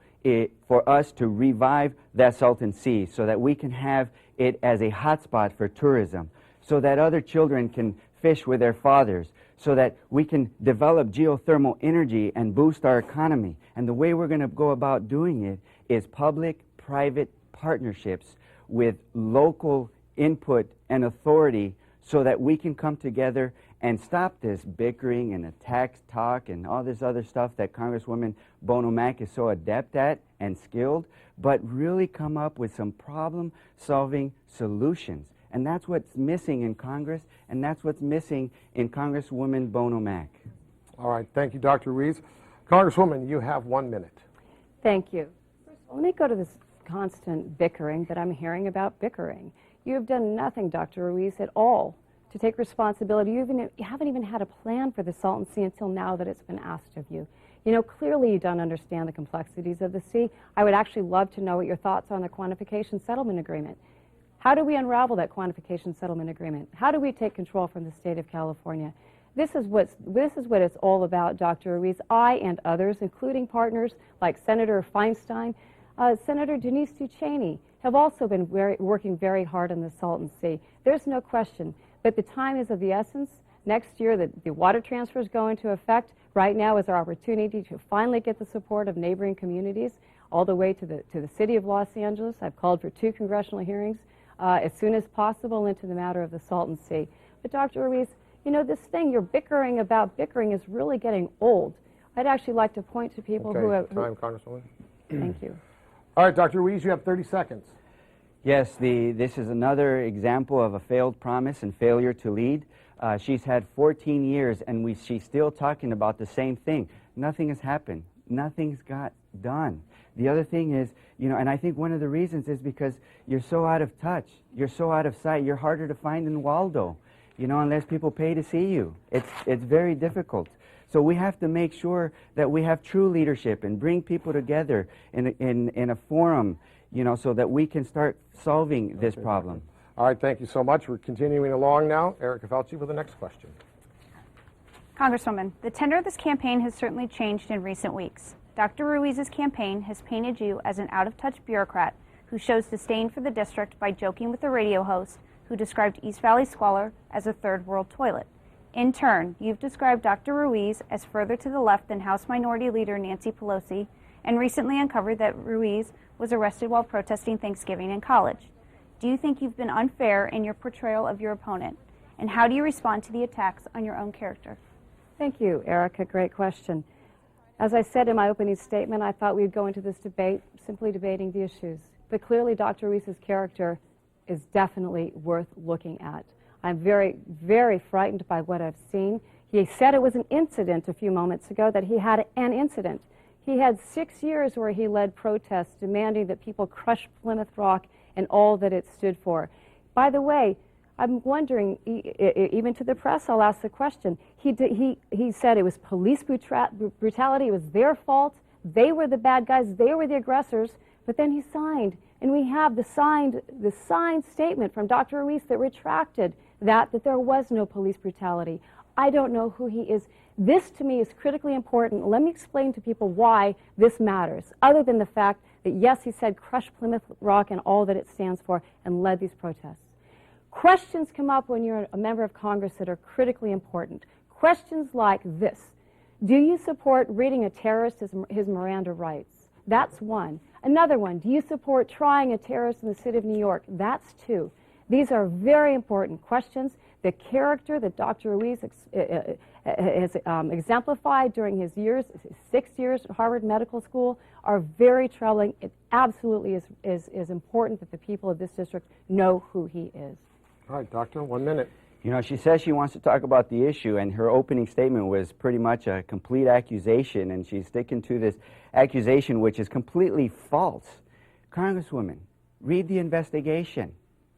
for us to revive that Salton Sea so that we can have it as a hotspot for tourism, so that other children can fish with their fathers, so that we can develop geothermal energy and boost our economy. And the way we're going to go about doing it is public-private partnerships with local input and authority, so that we can come together and stop this bickering and tax talk and all this other stuff that Congresswoman Bono Mack is so adept at and skilled, but really come up with some problem-solving solutions. And that's what's missing in Congress, and that's what's missing in Congresswoman Bono Mack. All right, thank you, Dr. Ruiz. Congresswoman, you have 1 minute. Thank you. First of all, let me go to this constant bickering that I'm hearing about bickering. You have done nothing, Dr. Ruiz, at all to take responsibility. You haven't even had a plan for the Salton Sea until now that it's been asked of you. You know, clearly you don't understand the complexities of the sea. I would actually love to know what your thoughts are on the quantification settlement agreement. How do we unravel that quantification settlement agreement? How do we take control from the state of California? This is what it's all about, Dr. Ruiz. I and others, including partners like Senator Feinstein, Senator Denise Ducheney, have also been working very hard on the Salton Sea. There's no question, but the time is of the essence. Next year, the water transfers go into effect. Right now is our opportunity to finally get the support of neighboring communities all the way to the city of Los Angeles. I've called for 2 congressional hearings as soon as possible into the matter of the Salton Sea. But Dr. Ruiz, you know, this thing you're bickering about bickering is really getting old. I'd actually like to point to people who have... Time, Congresswoman. Thank you. All right, Dr. Ruiz, you have 30 seconds. Yes, this is another example of a failed promise and failure to lead. She's had 14 years, and she's still talking about the same thing. Nothing has happened. Nothing's got done. The other thing is, you know, and I think one of the reasons is because you're so out of touch. You're so out of sight. You're harder to find in Waldo, you know, unless people pay to see you. It's very difficult. So we have to make sure that we have true leadership and bring people together in a forum, you know, so that we can start solving this problem. All right, thank you so much. We're continuing along now. Erica Felci with the next question. Congresswoman, the tenor of this campaign has certainly changed in recent weeks. Dr. Ruiz's campaign has painted you as an out-of-touch bureaucrat who shows disdain for the district by joking with the radio host who described East Valley squalor as a third world toilet. In turn, you've described Dr. Ruiz as further to the left than House Minority Leader Nancy Pelosi, and recently uncovered that Ruiz was arrested while protesting Thanksgiving in college. Do you think you've been unfair in your portrayal of your opponent? And how do you respond to the attacks on your own character? Thank you, Erica. Great question. As I said in my opening statement, I thought we'd go into this debate simply debating the issues. But clearly, Dr. Ruiz's character is definitely worth looking at. I'm very, very frightened by what I've seen. He said it was an incident a few moments ago, that he had an incident. He had 6 years where he led protests demanding that people crush Plymouth Rock and all that it stood for. By the way, I'm wondering, even to the press, I'll ask the question. He said it was police brutality, it was their fault, they were the bad guys, they were the aggressors, but then he signed. And we have the signed statement from Dr. Ruiz that retracted that there was no police brutality. I don't know who he is. This, to me, is critically important. Let me explain to people why this matters, other than the fact that, yes, he said crush Plymouth Rock and all that it stands for and led these protests. Questions come up when you're a member of Congress that are critically important. Questions like this. Do you support reading a terrorist his Miranda rights? That's one. Another one, do you support trying a terrorist in the city of New York? That's two. These are very important questions. The character that Dr. Ruiz has exemplified during his 6 years at Harvard Medical School are very troubling. It absolutely is important that the people of this district know who he is. All right, Doctor, 1 minute. You know, she says she wants to talk about the issue, and her opening statement was pretty much a complete accusation, and she's sticking to this accusation, which is completely false. Congresswoman, read the investigation.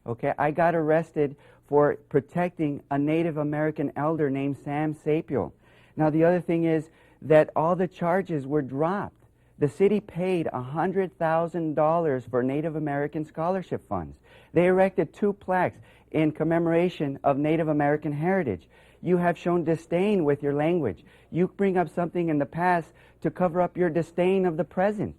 Okay, I got arrested for protecting a Native American elder named Sam Sapiel. Now, the other thing is that all the charges were dropped. The city paid $100,000 for Native American scholarship funds. They erected 2 plaques in commemoration of Native American heritage. You have shown disdain with your language. You bring up something in the past to cover up your disdain of the present.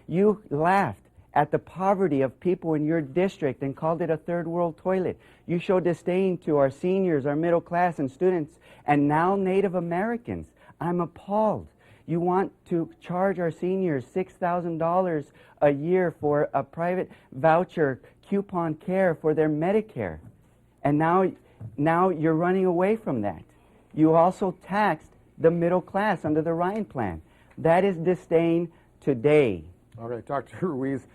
You laughed at the poverty of people in your district and called it a third world toilet. You show disdain to our seniors, our middle class and students, and now Native Americans. I'm appalled. You want to charge our seniors $6,000 a year for a private voucher coupon care for their Medicare. And now you're running away from that. You also taxed the middle class under the Ryan Plan. That is disdain today. Okay, Dr. Ruiz.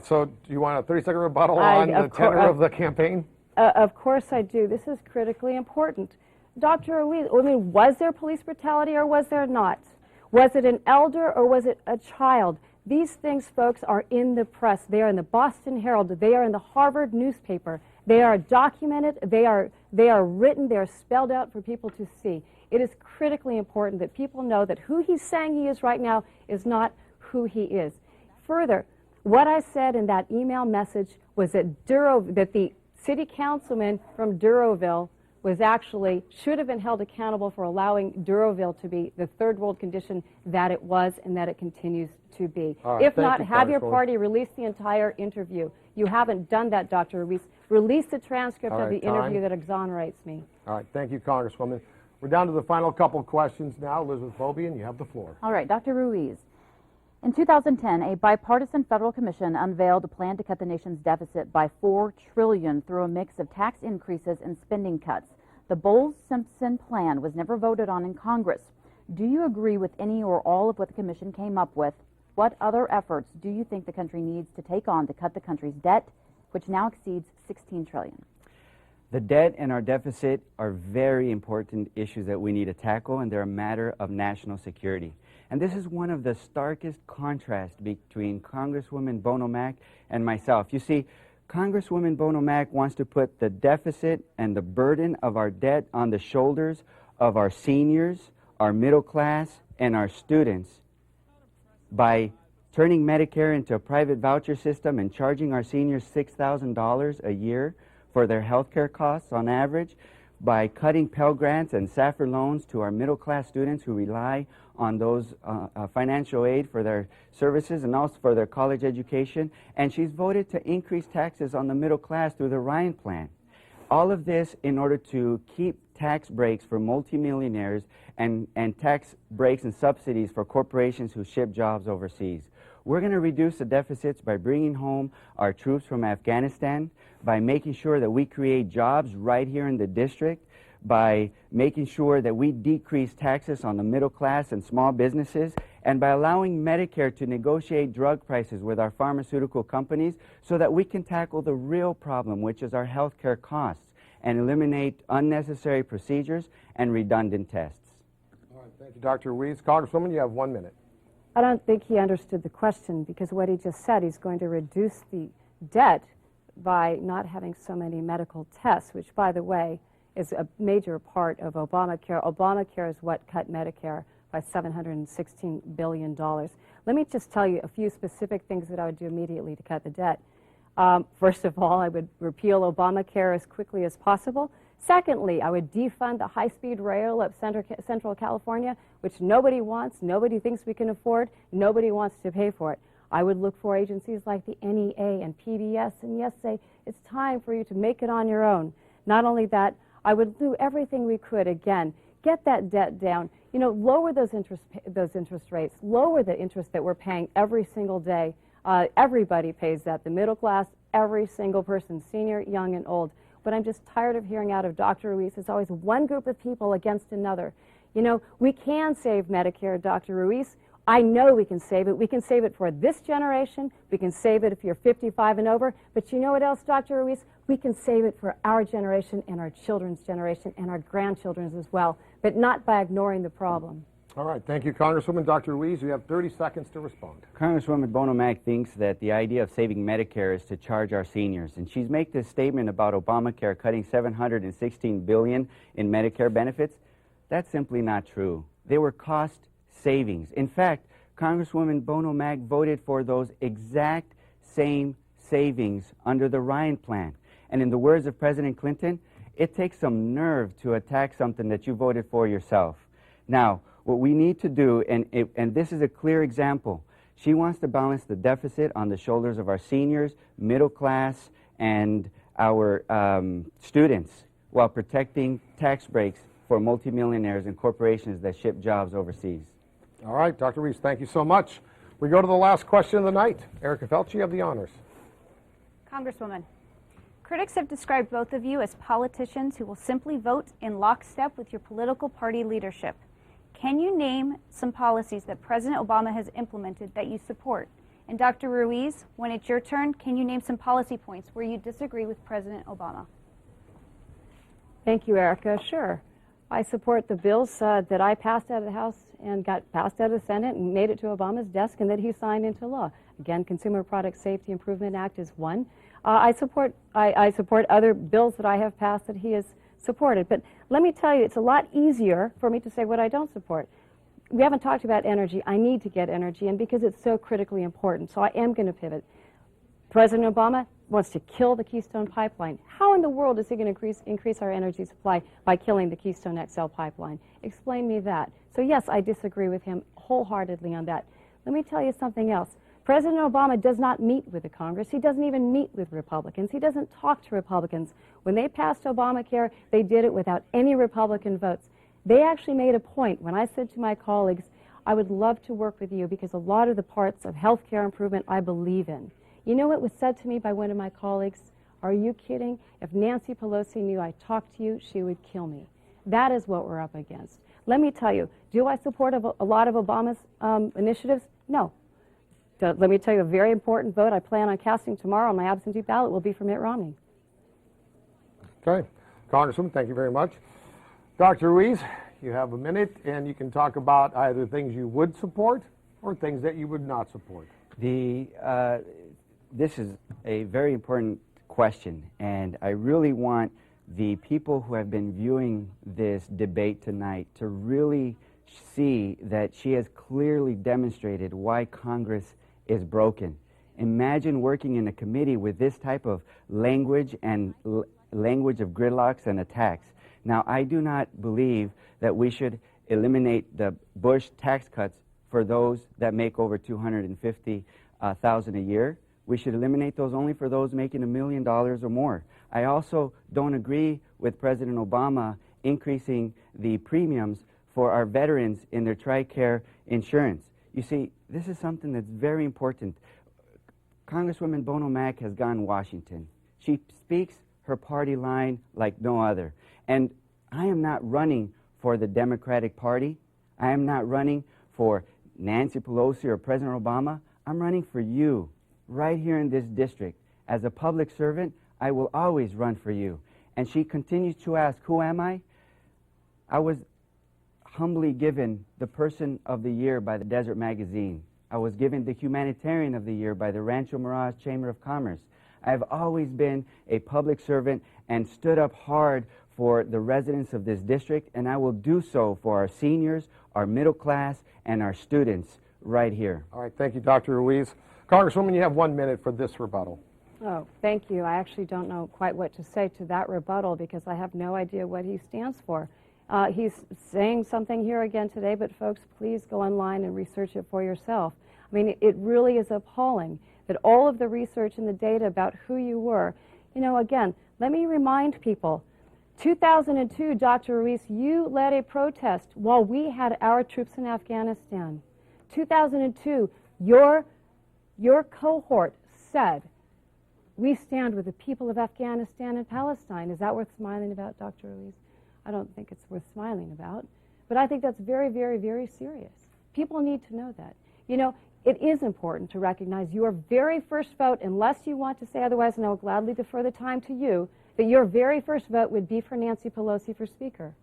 So do you want a 30-second rebuttal on the tenor of the campaign? Of course I do. This is critically important. Dr. Ruiz, I mean, was there police brutality or was there not? Was it an elder or was it a child? These things, folks, are in the press. They are in the Boston Herald. They are in the Harvard newspaper. They are documented. They are written. They are spelled out for people to see. It is critically important that people know that who he's saying he is right now is not who he is. Further, what I said in that email message was that the city councilman from Duroville should have been held accountable for allowing Duroville to be the third world condition that it was and that it continues to be. Right, if not, have your party release the entire interview. You haven't done that, Dr. Ruiz. Release the transcript of the interview that exonerates me. All right, thank you, Congresswoman. We're down to the final couple questions now. Elizabeth Bobian, you have the floor. All right, Dr. Ruiz. In 2010, a bipartisan federal commission unveiled a plan to cut the nation's deficit by $4 trillion through a mix of tax increases and spending cuts. The Bowles-Simpson plan was never voted on in Congress. Do you agree with any or all of what the commission came up with? What other efforts do you think the country needs to take on to cut the country's debt, which now exceeds $16 trillion? The debt and our deficit are very important issues that we need to tackle, and they're a matter of national security. And this is one of the starkest contrasts between Congresswoman Bono Mack and myself. You see, Congresswoman Bono Mack wants to put the deficit and the burden of our debt on the shoulders of our seniors, our middle class, and our students by turning Medicare into a private voucher system and charging our seniors $6,000 a year for their health care costs on average, by cutting Pell Grants and SAFR loans to our middle class students who rely on those financial aid for their services and also for their college education. And she's voted to increase taxes on the middle class through the Ryan Plan. All of this in order to keep tax breaks for multimillionaires and tax breaks and subsidies for corporations who ship jobs overseas. We're going to reduce the deficits by bringing home our troops from Afghanistan, by making sure that we create jobs right here in the district, by making sure that we decrease taxes on the middle class and small businesses, and by allowing Medicare to negotiate drug prices with our pharmaceutical companies so that we can tackle the real problem, which is our health care costs, and eliminate unnecessary procedures and redundant tests. All right, thank you, Dr. Ruiz. Congresswoman, you have 1 minute. I don't think he understood the question, because what he just said, he's going to reduce the debt by not having so many medical tests, which, by the way, is a major part of Obamacare. Obamacare is what cut Medicare by $716 billion. Let me just tell you a few specific things that I would do immediately to cut the debt. First of all, I would repeal Obamacare as quickly as possible. Secondly, I would defund the high-speed rail of Central California, which nobody wants, nobody thinks we can afford, nobody wants to pay for it. I would look for agencies like the NEA and PBS and yes, say, it's time for you to make it on your own. Not only that, I would do everything we could, again, get that debt down, you know, lower those interest rates, lower the interest that we're paying every single day. Everybody pays that, the middle class, every single person, senior, young, and old. But I'm just tired of hearing out of Dr. Ruiz. It's always one group of people against another. You know, we can save Medicare, Dr. Ruiz. I know we can save it. We can save it for this generation. We can save it if you're 55 and over. But you know what else, Dr. Ruiz? We can save it for our generation and our children's generation and our grandchildren's as well, but not by ignoring the problem. All right. Thank you, Congresswoman. Dr. Ruiz, you have 30 seconds to respond. Congresswoman Bono Mack thinks that the idea of saving Medicare is to charge our seniors. And she's made this statement about Obamacare cutting $716 billion in Medicare benefits. That's simply not true. They were cost savings. In fact, Congresswoman Bono Mack voted for those exact same savings under the Ryan plan. And in the words of President Clinton, it takes some nerve to attack something that you voted for yourself. Now, what we need to do, and this is a clear example, she wants to balance the deficit on the shoulders of our seniors, middle class, and our students while protecting tax breaks for multimillionaires and corporations that ship jobs overseas. All right, Dr. Ruiz, thank you so much. We go to the last question of the night. Erica Felch, you have the honors. Congresswoman, critics have described both of you as politicians who will simply vote in lockstep with your political party leadership. Can you name some policies that President Obama has implemented that you support? And Dr. Ruiz, when it's your turn, can you name some policy points where you disagree with President Obama? Thank you, Erica. Sure. I support the bills that I passed out of the House and got passed out of the Senate and made it to Obama's desk and that he signed into law. Again, Consumer Product Safety Improvement Act is one. I support other bills that I have passed that he has supported. But let me tell you, it's a lot easier for me to say what I don't support. We haven't talked about energy. I need to get energy, and because it's so critically important, so I am going to pivot. President Obama wants to kill the Keystone Pipeline. How in the world is he going to increase our energy supply by killing the Keystone XL pipeline? Explain me that. So yes, I disagree with him wholeheartedly on that. Let me tell you something else. President Obama does not meet with the Congress. He doesn't even meet with Republicans. He doesn't talk to Republicans. When they passed Obamacare, they did it without any Republican votes. They actually made a point when I said to my colleagues, I would love to work with you because a lot of the parts of health care improvement I believe in. You know what was said to me by one of my colleagues? Are you kidding? If Nancy Pelosi knew I talked to you, she would kill me. That is what we're up against. Let me tell you, do I support a lot of Obama's initiatives? No. Let me tell you a very important vote I plan on casting tomorrow on my absentee ballot will be for Mitt Romney. Okay. Congresswoman, thank you very much. Dr. Ruiz, you have a minute, and you can talk about either things you would support or things that you would not support. This is a very important question, and I really want the people who have been viewing this debate tonight to really see that she has clearly demonstrated why Congress is broken. Imagine working in a committee with this type of language and language of gridlocks and attacks. Now, I do not believe that we should eliminate the Bush tax cuts for those that make over $250,000 a year. We should eliminate those only for those making $1 million or more. I also don't agree with President Obama increasing the premiums for our veterans in their TRICARE insurance. You see, this is something that's very important. Congresswoman Bono Mack has gone Washington. She speaks her party line like no other. And I am not running for the Democratic Party. I am not running for Nancy Pelosi or President Obama. I'm running for you right here in this district. As a public servant, I will always run for you. And she continues to ask, who am I? I was humbly given the Person of the Year by the Desert Magazine. I was given the Humanitarian of the Year by the Rancho Mirage Chamber of Commerce. I've always been a public servant and stood up hard for the residents of this district, and I will do so for our seniors, our middle class, and our students right here. All right, thank you, Dr. Ruiz. Congresswoman, you have 1 minute for this rebuttal. Oh, thank you. I actually don't know quite what to say to that rebuttal because I have no idea what he stands for. He's saying something here again today, but folks, please go online and research it for yourself. I mean, it really is appalling that all of the research and the data about who you were, you know, again, let me remind people, 2002, Dr. Ruiz, you led a protest while we had our troops in Afghanistan. 2002, your cohort said, we stand with the people of Afghanistan and Palestine. Is that worth smiling about, Dr. Ruiz? I don't think it's worth smiling about, but I think that's very, very, very serious. People need to know that. You know, it is important to recognize your very first vote, unless you want to say otherwise, and I will gladly defer the time to you, that your very first vote would be for Nancy Pelosi for Speaker.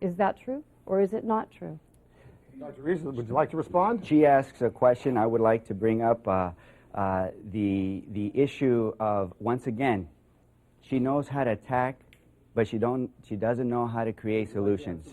Is that true, or is it not true? Dr. Ruiz, would you like to respond? She asks a question. I would like to bring up the issue of, once again, she knows how to attack, but she doesn't know how to create solutions.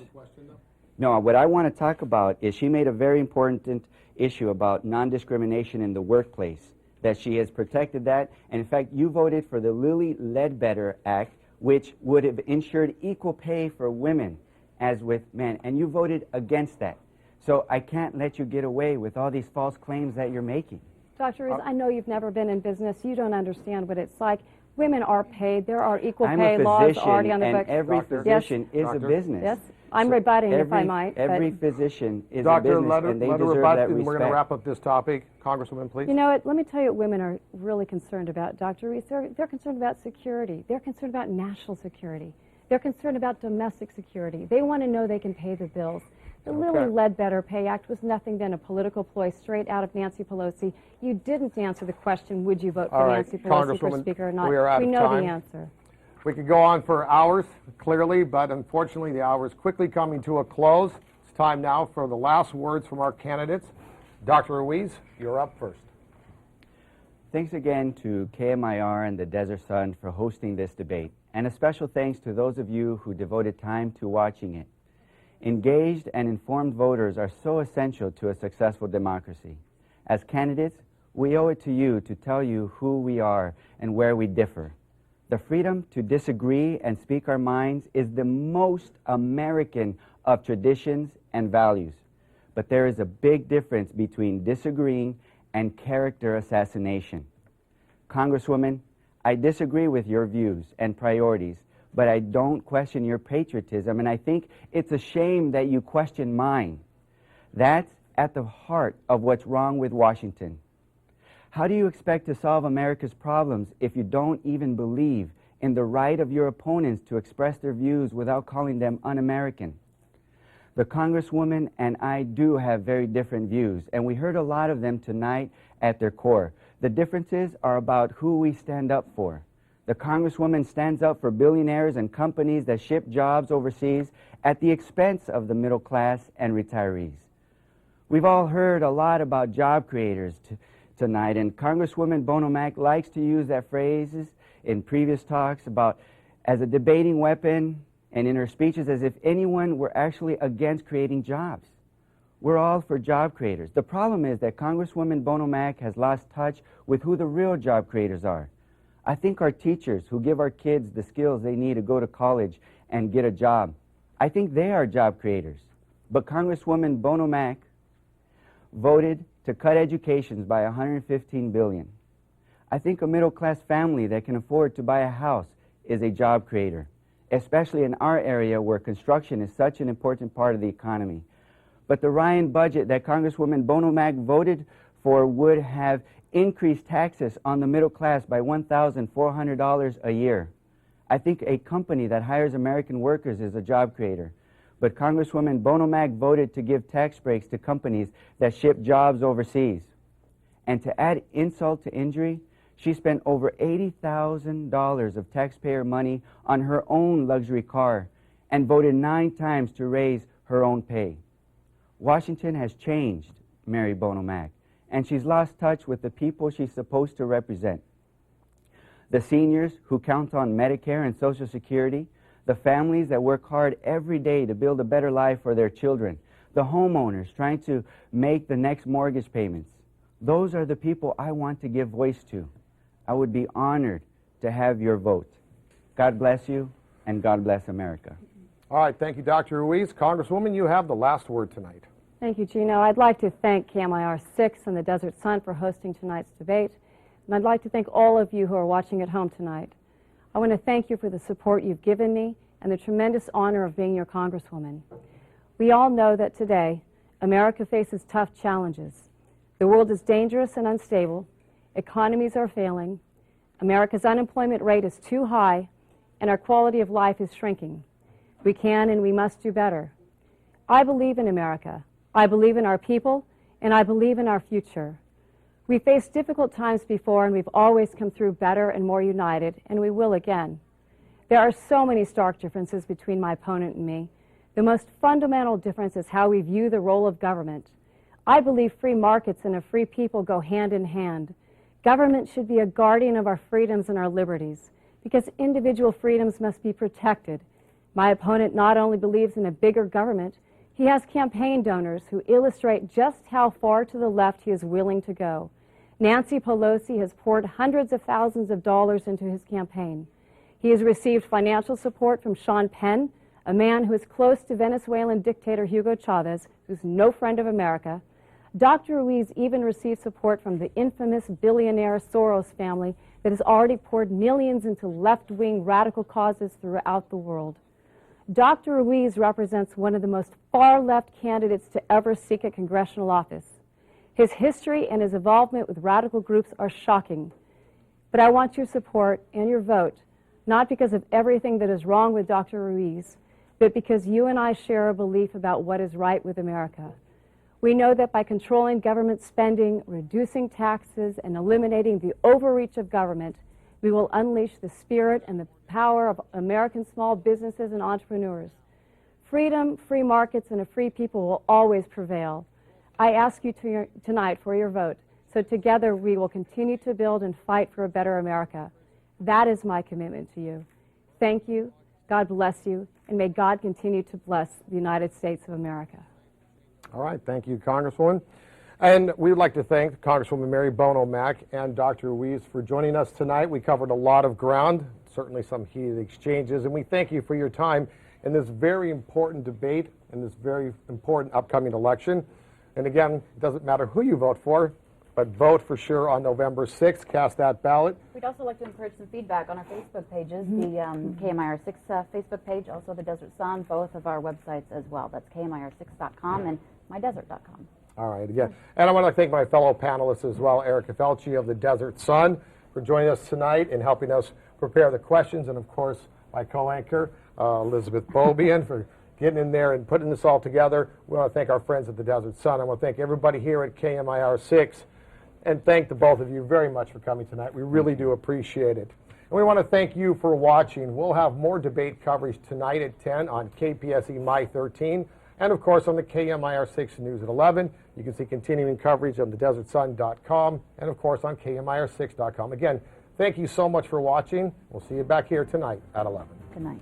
No, what I want to talk about is she made a very important issue about non-discrimination in the workplace, that she has protected that. And in fact, you voted for the Lilly Ledbetter Act, which would have ensured equal pay for women as with men, and you voted against that. So I can't let you get away with all these false claims that you're making. Dr. Ruiz, I know you've never been in business. You don't understand what it's like. Women are paid. There are equal pay laws already on the books. Every physician is a business. Yes, I'm rebutting if I might. Every physician is a business, and they deserve that respect. We're going to wrap up this topic. Congresswoman, please. You know what? Let me tell you what women are really concerned about, Dr. Ruiz. They're concerned about security. They're concerned about national security. They're concerned about domestic security. They want to know they can pay the bills. The Lilly Ledbetter Pay Act was nothing than a political ploy straight out of Nancy Pelosi. You didn't answer the question, would you vote for Nancy Pelosi for Speaker or not? We know the answer. We could go on for hours, clearly, but unfortunately the hour is quickly coming to a close. It's time now for the last words from our candidates. Dr. Ruiz, you're up first. Thanks again to KMIR and the Desert Sun for hosting this debate, and a special thanks to those of you who devoted time to watching it. Engaged and informed voters are so essential to a successful democracy. As candidates, we owe it to you to tell you who we are and where we differ. The freedom to disagree and speak our minds is the most American of traditions and values. But there is a big difference between disagreeing and character assassination. Congresswoman, I disagree with your views and priorities, but I don't question your patriotism, and I think it's a shame that you question mine. That's at the heart of what's wrong with Washington. How do you expect to solve America's problems if you don't even believe in the right of your opponents to express their views without calling them un-American? The Congresswoman and I do have very different views, and we heard a lot of them tonight at their core. The differences are about who we stand up for. The Congresswoman stands up for billionaires and companies that ship jobs overseas at the expense of the middle class and retirees. We've all heard a lot about job creators tonight, and Congresswoman Bono Mack likes to use that phrase in previous talks about as a debating weapon and in her speeches as if anyone were actually against creating jobs. We're all for job creators. The problem is that Congresswoman Bono Mack has lost touch with who the real job creators are. I think our teachers who give our kids the skills they need to go to college and get a job, I think they are job creators. But Congresswoman Bono Mack voted to cut educations by $115 billion. I think a middle-class family that can afford to buy a house is a job creator, especially in our area where construction is such an important part of the economy. But the Ryan budget that Congresswoman Bono Mack voted for would have increased taxes on the middle class by $1,400 a year. I think a company that hires American workers is a job creator. But Congresswoman Bono Mack voted to give tax breaks to companies that ship jobs overseas. And to add insult to injury, she spent over $80,000 of taxpayer money on her own luxury car and voted 9 times to raise her own pay. Washington has changed, Mary Bono Mack, and she's lost touch with the people she's supposed to represent. the seniors who count on Medicare and Social Security, the families that work hard every day to build a better life for their children, the homeowners trying to make the next mortgage payments. Those are the people I want to give voice to. I would be honored to have your vote. God bless you, and God bless America. All right, thank you, Dr. Ruiz. Congresswoman, you have the last word tonight. Thank you, Gino. I'd like to thank KMIR6 and the Desert Sun for hosting tonight's debate. And I'd like to thank all of you who are watching at home tonight. I want to thank you for the support you've given me and the tremendous honor of being your Congresswoman. We all know that today, America faces tough challenges. The world is dangerous and unstable. Economies are failing. America's unemployment rate is too high, and our quality of life is shrinking. We can and we must do better. I believe in America. I believe in our people, and I believe in our future. We faced difficult times before, and we've always come through better and more united, and we will again. There are so many stark differences between my opponent and me. The most fundamental difference is how we view the role of government. I believe free markets and a free people go hand in hand. Government should be a guardian of our freedoms and our liberties, because individual freedoms must be protected. My opponent not only believes in a bigger government, he has campaign donors who illustrate just how far to the left he is willing to go. Nancy Pelosi has poured hundreds of thousands of dollars into his campaign. He has received financial support from Sean Penn, a man who is close to Venezuelan dictator Hugo Chavez, who's no friend of America. Dr. Ruiz even received support from the infamous billionaire Soros family that has already poured millions into left-wing radical causes throughout the world. Dr. Ruiz represents one of the most far-left candidates to ever seek a congressional office. His history and his involvement with radical groups are shocking. But I want your support and your vote, not because of everything that is wrong with Dr. Ruiz, but because you and I share a belief about what is right with America. We know that by controlling government spending, reducing taxes, and eliminating the overreach of government, we will unleash the spirit and the power of American small businesses and entrepreneurs. Freedom, free markets, and a free people will always prevail. I ask you tonight for your vote, so together we will continue to build and fight for a better America. That is my commitment to you. Thank you, God bless you, and may God continue to bless the United States of America. All right, thank you, Congresswoman. And we would like to thank Congresswoman Mary Bono Mack and Dr. Ruiz for joining us tonight. We covered a lot of ground, certainly some heated exchanges, and we thank you for your time in this very important debate in this very important upcoming election. And again, it doesn't matter who you vote for, but vote for sure on November 6th. Cast that ballot. We'd also like to encourage some feedback on our Facebook pages, the KMIR6 Facebook page, also the Desert Sun, both of our websites as well. That's KMIR6.com and mydesert.com. All right, again. And I want to thank my fellow panelists as well, Erica Felci of the Desert Sun, for joining us tonight and helping us prepare the questions, and of course, my co-anchor, Elizabeth Bobian, for getting in there and putting this all together. We want to thank our friends at the Desert Sun. I want to thank everybody here at KMIR6, and thank the both of you very much for coming tonight. We really do appreciate it. And we want to thank you for watching. We'll have more debate coverage tonight at 10 on KPSE My 13, and of course on the KMIR6 News at 11. You can see continuing coverage on thedesertsun.com and of course on KMIR6.com. Again, thank you so much for watching. We'll see you back here tonight at 11. Good night.